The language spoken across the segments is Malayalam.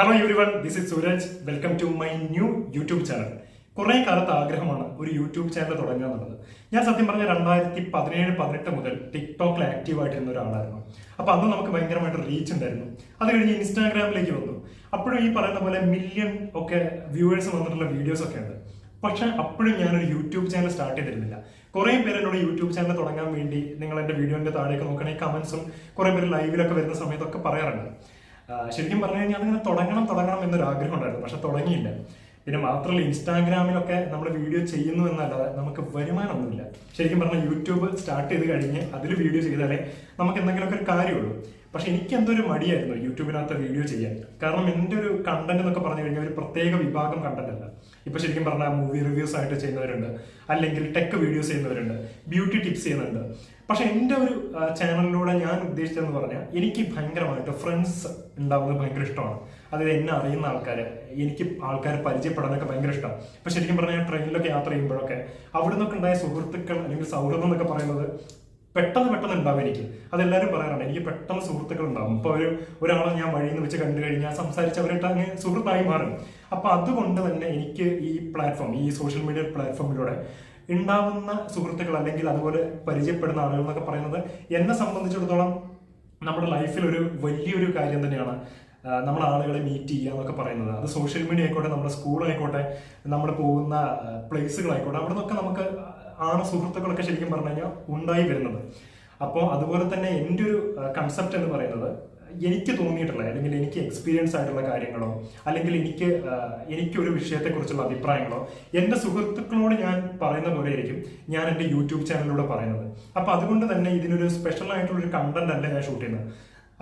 Hello everyone, this is Suraj. Welcome to my new YouTube channel. കുറേ കാലത്ത് ആഗ്രഹമാണ് ഒരു യൂട്യൂബ് ചാനൽ തുടങ്ങുക എന്നുള്ളത്. ഞാൻ സത്യം പറഞ്ഞ 2017-18 മുതൽ ടിക്ടോക്കിൽ ആക്റ്റീവായിട്ടിരുന്ന ഒരാളായിരുന്നു. അപ്പോൾ അന്ന് നമുക്ക് ഭയങ്കരമായിട്ട് റീച്ച് ഉണ്ടായിരുന്നു. അത് കഴിഞ്ഞ് ഇൻസ്റ്റാഗ്രാമിലേക്ക് വന്നു. അപ്പോഴും ഈ പറയുന്ന പോലെ മില്യൺ ഒക്കെ വ്യൂവേഴ്സ് വന്നിട്ടുള്ള വീഡിയോസ് ഒക്കെ ഉണ്ട്. പക്ഷെ അപ്പോഴും ഞാനൊരു യൂട്യൂബ് ചാനൽ സ്റ്റാർട്ട് ചെയ്തിരുന്നില്ല. കുറേ പേര് എന്നോട് യൂട്യൂബ് ചാനൽ തുടങ്ങാൻ വേണ്ടി നിങ്ങൾ എൻ്റെ വീഡിയോന്റെ താഴേക്ക് നോക്കണമെങ്കിൽ കമന്റ്സും കുറേ പേര് ലൈവിലൊക്കെ വരുന്ന സമയത്തൊക്കെ പറയാറുണ്ട്. ശരിക്കും പറഞ്ഞു കഴിഞ്ഞാൽ അതിങ്ങനെ തുടങ്ങണം എന്നൊരു ആഗ്രഹം ഉണ്ടായിരുന്നു, പക്ഷെ തുടങ്ങിയില്ല. പിന്നെ മാത്രമല്ല, ഇൻസ്റ്റാഗ്രാമിലൊക്കെ നമ്മൾ വീഡിയോ ചെയ്യുന്നു എന്നല്ലാതെ നമുക്ക് വരുമാനമൊന്നുമില്ല. ശരിക്കും പറഞ്ഞാൽ യൂട്യൂബ് സ്റ്റാർട്ട് ചെയ്ത് കഴിഞ്ഞ് അതിൽ വീഡിയോ ചെയ്താലേ നമുക്ക് എന്തെങ്കിലുമൊക്കെ ഒരു കാര്യമുള്ളൂ. പക്ഷെ എനിക്ക് എന്തൊരു മടിയായിരുന്നു യൂട്യൂബിനകത്ത് വീഡിയോ ചെയ്യാൻ. കാരണം എൻ്റെ ഒരു കണ്ടന്റ് എന്നൊക്കെ പറഞ്ഞു കഴിഞ്ഞാൽ ഒരു പ്രത്യേക വിഭാഗം കണ്ടന്റ് അല്ല. ഇപ്പൊ ശരിക്കും പറഞ്ഞാൽ മൂവി റിവ്യൂസ് ആയിട്ട് ചെയ്യുന്നവരുണ്ട്, അല്ലെങ്കിൽ ടെക് വീഡിയോസ് ചെയ്യുന്നവരുണ്ട്, ബ്യൂട്ടി ടിപ്സ് ചെയ്യുന്നുണ്ട്. പക്ഷെ എൻ്റെ ഒരു ചാനലിലൂടെ ഞാൻ ഉദ്ദേശിച്ചതെന്ന് പറഞ്ഞാൽ എനിക്ക് ഭയങ്കരമായിട്ട് ഫ്രണ്ട്സ് ഉണ്ടാവുന്നത് ഭയങ്കര ഇഷ്ടമാണ്. അതായത് എന്നെ അറിയുന്ന ആൾക്കാർ, എനിക്ക് ആൾക്കാരെ പരിചയപ്പെടാനൊക്കെ ഭയങ്കര ഇഷ്ടം. ഇപ്പൊ ശരിക്കും പറഞ്ഞാൽ ട്രെയിനിലൊക്കെ യാത്ര ചെയ്യുമ്പോഴൊക്കെ അവിടെ നിന്നൊക്കെ ഉണ്ടായ സുഹൃത്തുക്കൾ അല്ലെങ്കിൽ സൗഹൃദം എന്നൊക്കെ പറയുന്നത് പെട്ടെന്ന് ഉണ്ടാവും. എനിക്ക് അതെല്ലാവരും പറയാറുണ്ട്, എനിക്ക് പെട്ടെന്ന് സുഹൃത്തുക്കൾ ഉണ്ടാവും. ഇപ്പൊ ഒരാളെ ഞാൻ വഴിയിൽ നിന്ന് വെച്ച് കണ്ടു കഴിഞ്ഞാൽ സംസാരിച്ചവരായിട്ട് അങ്ങ് സുഹൃത്തായി മാറും. അപ്പൊ അതുകൊണ്ട് തന്നെ എനിക്ക് ഈ പ്ലാറ്റ്ഫോം, ഈ സോഷ്യൽ മീഡിയ പ്ലാറ്റ്ഫോമിലൂടെ ഉണ്ടാവുന്ന സുഹൃത്തുക്കൾ അല്ലെങ്കിൽ അതുപോലെ പരിചയപ്പെടുന്ന ആളുകൾ എന്നൊക്കെ പറയുന്നത് എന്നെ സംബന്ധിച്ചിടത്തോളം നമ്മുടെ ലൈഫിൽ ഒരു വലിയൊരു കാര്യം തന്നെയാണ്. നമ്മൾ ആളുകളെ മീറ്റ് ചെയ്യുക എന്നൊക്കെ പറയുന്നത്, അത് സോഷ്യൽ മീഡിയ ആയിക്കോട്ടെ, നമ്മുടെ സ്കൂളായിക്കോട്ടെ, നമ്മൾ പോകുന്ന പ്ലേസുകളായിക്കോട്ടെ, അവിടെ നിന്നൊക്കെ നമുക്ക് സുഹൃത്തുക്കളൊക്കെ ശരിക്കും പറഞ്ഞു കഴിഞ്ഞാൽ ഉണ്ടായി വരുന്നത്. അപ്പോൾ അതുപോലെ തന്നെ എൻ്റെ ഒരു കൺസെപ്റ്റ് എന്ന് പറയുന്നത്, എനിക്ക് തോന്നിയിട്ടുള്ള അല്ലെങ്കിൽ എനിക്ക് എക്സ്പീരിയൻസ് ആയിട്ടുള്ള കാര്യങ്ങളോ അല്ലെങ്കിൽ എനിക്കൊരു വിഷയത്തെക്കുറിച്ചുള്ള അഭിപ്രായങ്ങളോ എൻ്റെ സുഹൃത്തുക്കളോട് ഞാൻ പറയുന്ന പോലെ ആയിരിക്കും ഞാൻ എൻ്റെ യൂട്യൂബ് ചാനലിലൂടെ പറയുന്നത്. അപ്പോൾ അതുകൊണ്ട് തന്നെ ഇതിനൊരു സ്പെഷ്യൽ ആയിട്ടുള്ളൊരു കണ്ടന്റ് അല്ല ഞാൻ ഷൂട്ട് ചെയ്യുന്നത്.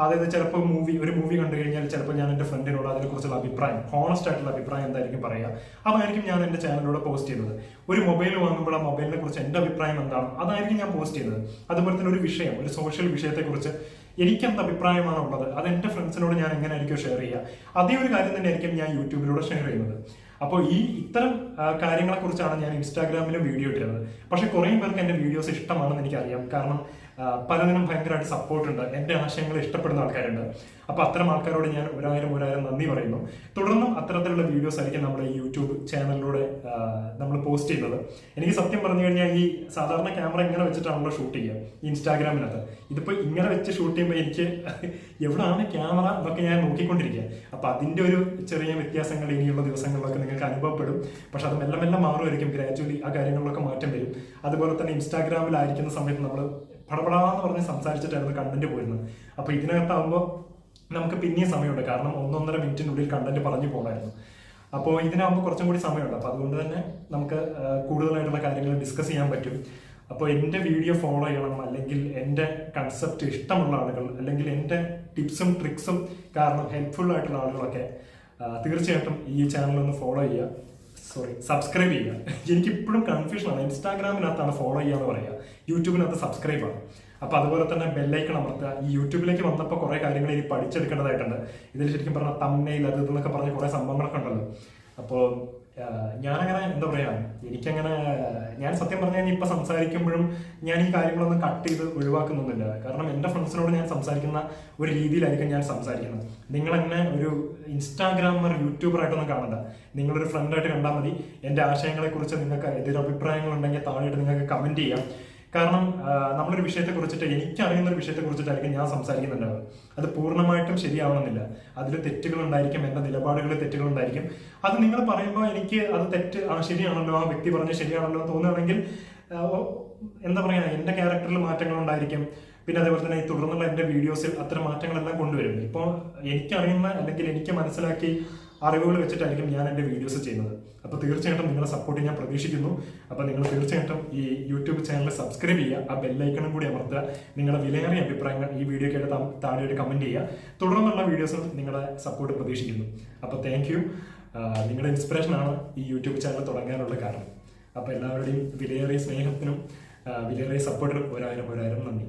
അതായത് ചിലപ്പോൾ ഒരു മൂവി കണ്ടു കഴിഞ്ഞാൽ ചിലപ്പോൾ ഞാൻ എൻ്റെ ഫ്രണ്ടിനോട് അതിനെക്കുറിച്ചുള്ള അഭിപ്രായം, ഹോണസ്റ്റ് ആയിട്ടുള്ള അഭിപ്രായം എന്തായിരിക്കും പറയുക, അതായിരിക്കും ഞാൻ എൻ്റെ ചാനലിലൂടെ പോസ്റ്റ് ചെയ്യുന്നത്. ഒരു മൊബൈൽ വാങ്ങുമ്പോൾ ആ മൊബൈലിനെ കുറിച്ച് എൻ്റെ അഭിപ്രായം എന്താണ്, അതായിരിക്കും ഞാൻ പോസ്റ്റ് ചെയ്യുന്നത്. അതുപോലെ തന്നെ ഒരു വിഷയം, ഒരു സോഷ്യൽ വിഷയത്തെക്കുറിച്ച് എനിക്ക് എന്ത് അഭിപ്രായമാണ് ഉള്ളത്, അത് എൻ്റെ ഫ്രണ്ട്സിനോട് ഞാൻ എങ്ങനെയായിരിക്കും ഷെയർ ചെയ്യുക, അതേ ഒരു കാര്യം തന്നെയായിരിക്കും ഞാൻ യൂട്യൂബിലൂടെ ഷെയർ ചെയ്യുന്നത്. അപ്പോൾ ഇത്തരം കാര്യങ്ങളെ കുറിച്ചാണ് ഞാൻ ഇൻസ്റ്റാഗ്രാമിലും വീഡിയോ ഇട്ടിരുന്നത്. പക്ഷെ കുറേ പേർക്ക് എൻ്റെ വീഡിയോസ് ഇഷ്ടമാണെന്ന് എനിക്കറിയാം. കാരണം പലതിനും ഭയങ്കരമായിട്ട് സപ്പോർട്ട് ഉണ്ട്, എൻ്റെ ആശയങ്ങൾ ഇഷ്ടപ്പെടുന്ന ആൾക്കാരുണ്ട്. അപ്പോൾ അത്തരം ആൾക്കാരോട് ഞാൻ ഒരായിരം നന്ദി പറയുന്നു. തുടർന്നും അത്തരത്തിലുള്ള വീഡിയോസ് ആയിരിക്കും നമ്മുടെ ഈ യൂട്യൂബ് ചാനലിലൂടെ നമ്മൾ പോസ്റ്റ് ചെയ്യുന്നത്. എനിക്ക് സത്യം പറഞ്ഞു കഴിഞ്ഞാൽ ഈ സാധാരണ ക്യാമറ ഇങ്ങനെ വെച്ചിട്ടാണല്ലോ ഷൂട്ട് ചെയ്യുക ഇൻസ്റ്റാഗ്രാമിനകത്ത്. ഇതിപ്പോൾ ഇങ്ങനെ വെച്ച് ഷൂട്ട് ചെയ്യുമ്പോൾ എനിക്ക് എവിടെയാണ് ക്യാമറ എന്നൊക്കെ ഞാൻ നോക്കിക്കൊണ്ടിരിക്കുക. അപ്പോൾ അതിൻ്റെ ഒരു ചെറിയ വ്യത്യാസങ്ങൾ ഇനിയുള്ള ദിവസങ്ങളിലൊക്കെ നിങ്ങൾക്ക് അനുഭവപ്പെടും. പക്ഷെ അത് മെല്ലെ മാറുമായിരിക്കും. ഗ്രാജുവലി ആ കാര്യങ്ങളിലൊക്കെ മാറ്റം വരും. അതുപോലെ തന്നെ ഇൻസ്റ്റാഗ്രാമിലായിരിക്കുന്ന സമയത്ത് നമ്മൾ പടപടാന്ന് പറഞ്ഞ് സംസാരിച്ചിട്ടായിരുന്നു കണ്ടന്റ് പോയിരുന്നത്. അപ്പോൾ ഇതിനകത്താകുമ്പോൾ നമുക്ക് പിന്നെയും സമയമുണ്ട്. കാരണം 1-1.5 മിനിറ്റിനുള്ളിൽ കണ്ടന്റ് പറഞ്ഞു പോകണമായിരുന്നു. അപ്പോൾ ഇതിനാകുമ്പോൾ കുറച്ചും കൂടി സമയമുണ്ട്. അപ്പോൾ അതുകൊണ്ട് തന്നെ നമുക്ക് കൂടുതലായിട്ടുള്ള കാര്യങ്ങൾ ഡിസ്കസ് ചെയ്യാൻ പറ്റും. അപ്പോൾ എൻ്റെ വീഡിയോ ഫോളോ ചെയ്യണം, അല്ലെങ്കിൽ എൻ്റെ കൺസെപ്റ്റ് ഇഷ്ടമുള്ള ആളുകൾ, അല്ലെങ്കിൽ എൻ്റെ ടിപ്സും ട്രിക്സും കാരണം ഹെൽപ്ഫുൾ ആയിട്ടുള്ള ആളുകളൊക്കെ തീർച്ചയായിട്ടും ഈ ചാനലൊന്ന് ഫോളോ ചെയ്യുക. സബ്സ്ക്രൈബ് ചെയ്യുക. എനിക്കിപ്പോഴും കൺഫ്യൂഷനാണ്, ഇൻസ്റ്റാഗ്രാമിനകത്താണ് ഫോളോ ചെയ്യുക എന്ന് പറയുക, യൂട്യൂബിനകത്ത് സബ്സ്ക്രൈബാണ്. അപ്പോൾ അതുപോലെ തന്നെ ബെല്ലൈക്കൺ അമർത്തുക. ഈ യൂട്യൂബിലേക്ക് വന്നപ്പോൾ കുറേ കാര്യങ്ങൾ ഇനി പഠിച്ചെടുക്കേണ്ടതായിട്ടുണ്ട്. ഇതിൽ ശരിക്കും പറഞ്ഞാൽ തംബ്നെയിൽ അത് ഇതെന്നൊക്കെ പറഞ്ഞ് കുറേ സംഭവങ്ങളൊക്കെ ഉണ്ടല്ലോ. അപ്പോൾ ഞാനങ്ങനെ എന്താ പറയുക, എനിക്കങ്ങനെ ഞാൻ സത്യം പറഞ്ഞു കഴിഞ്ഞാൽ ഇപ്പം സംസാരിക്കുമ്പോഴും ഞാൻ ഈ കാര്യങ്ങളൊന്നും കട്ട് ചെയ്ത് ഒഴിവാക്കുന്നൊന്നുമില്ല. കാരണം എൻ്റെ ഫ്രണ്ട്സിനോട് ഞാൻ സംസാരിക്കുന്ന ഒരു രീതിയിലായിരിക്കും ഞാൻ സംസാരിക്കുന്നത്. നിങ്ങളെന്നെ ഒരു ഇൻസ്റ്റാഗ്രാമർ യൂട്യൂബറായിട്ടൊന്നും കാണണ്ട, നിങ്ങളൊരു ഫ്രണ്ടായിട്ട് കണ്ടാൽ മതി. എൻ്റെ ആശയങ്ങളെക്കുറിച്ച് നിങ്ങൾക്ക് എതിരഭിപ്രായങ്ങളുണ്ടെങ്കിൽ താഴെയിട്ട് നിങ്ങൾക്ക് കമൻറ്റ് ചെയ്യാം. കാരണം നമ്മളൊരു വിഷയത്തെക്കുറിച്ചിട്ട്, എനിക്കറിയുന്ന ഒരു വിഷയത്തെക്കുറിച്ചിട്ടായിരിക്കും ഞാൻ സംസാരിക്കുന്നുണ്ടാവുക. അത് പൂർണ്ണമായിട്ടും ശരിയാവണമെന്നില്ല. അതിൽ തെറ്റുകളുണ്ടായിരിക്കും, എൻ്റെ നിലപാടുകളിൽ തെറ്റുകളുണ്ടായിരിക്കും. അത് നിങ്ങൾ പറയുമ്പോൾ എനിക്ക് അത് തെറ്റ് ശരിയാണല്ലോ, ആ വ്യക്തി പറഞ്ഞ് ശരിയാണല്ലോ തോന്നുകയാണെങ്കിൽ എന്താ പറയുക, എൻ്റെ ക്യാരക്ടറിൽ മാറ്റങ്ങളുണ്ടായിരിക്കും. പിന്നെ അതേപോലെ തന്നെ ഈ തുടർന്നുള്ള എൻ്റെ വീഡിയോസിൽ അത്തരം മാറ്റങ്ങളെല്ലാം കൊണ്ടുവരും. ഇപ്പോൾ എനിക്കറിയുന്ന അല്ലെങ്കിൽ എനിക്ക് മനസ്സിലാക്കി അറിവുകൾ വെച്ചിട്ടായിരിക്കും ഞാൻ എൻ്റെ വീഡിയോസ് ചെയ്യുന്നത്. അപ്പോൾ തീർച്ചയായിട്ടും നിങ്ങളുടെ സപ്പോർട്ട് ഞാൻ പ്രതീക്ഷിക്കുന്നു. അപ്പോൾ നിങ്ങൾ തീർച്ചയായിട്ടും ഈ യൂട്യൂബ് ചാനൽ സബ്സ്ക്രൈബ് ചെയ്യുക, ആ ബെല്ലൈക്കണും കൂടി അമർത്തുക. നിങ്ങളുടെ വിലയേറിയ അഭിപ്രായങ്ങൾ ഈ വീഡിയോയ്ക്കായിട്ട് താഴെയായിട്ട് കമൻറ്റ് ചെയ്യുക. തുടർന്നുള്ള വീഡിയോസും നിങ്ങളുടെ സപ്പോർട്ട് പ്രതീക്ഷിക്കുന്നു. അപ്പോൾ താങ്ക് യു. നിങ്ങളുടെ ഇൻസ്പിറേഷനാണ് ഈ യൂട്യൂബ് ചാനൽ തുടങ്ങാനുള്ള കാരണം. അപ്പോൾ എല്ലാവരുടെയും വിലയേറിയ സ്നേഹത്തിനും വിലയേറിയ സപ്പോർട്ടിനും ഒരായിരം നന്ദി.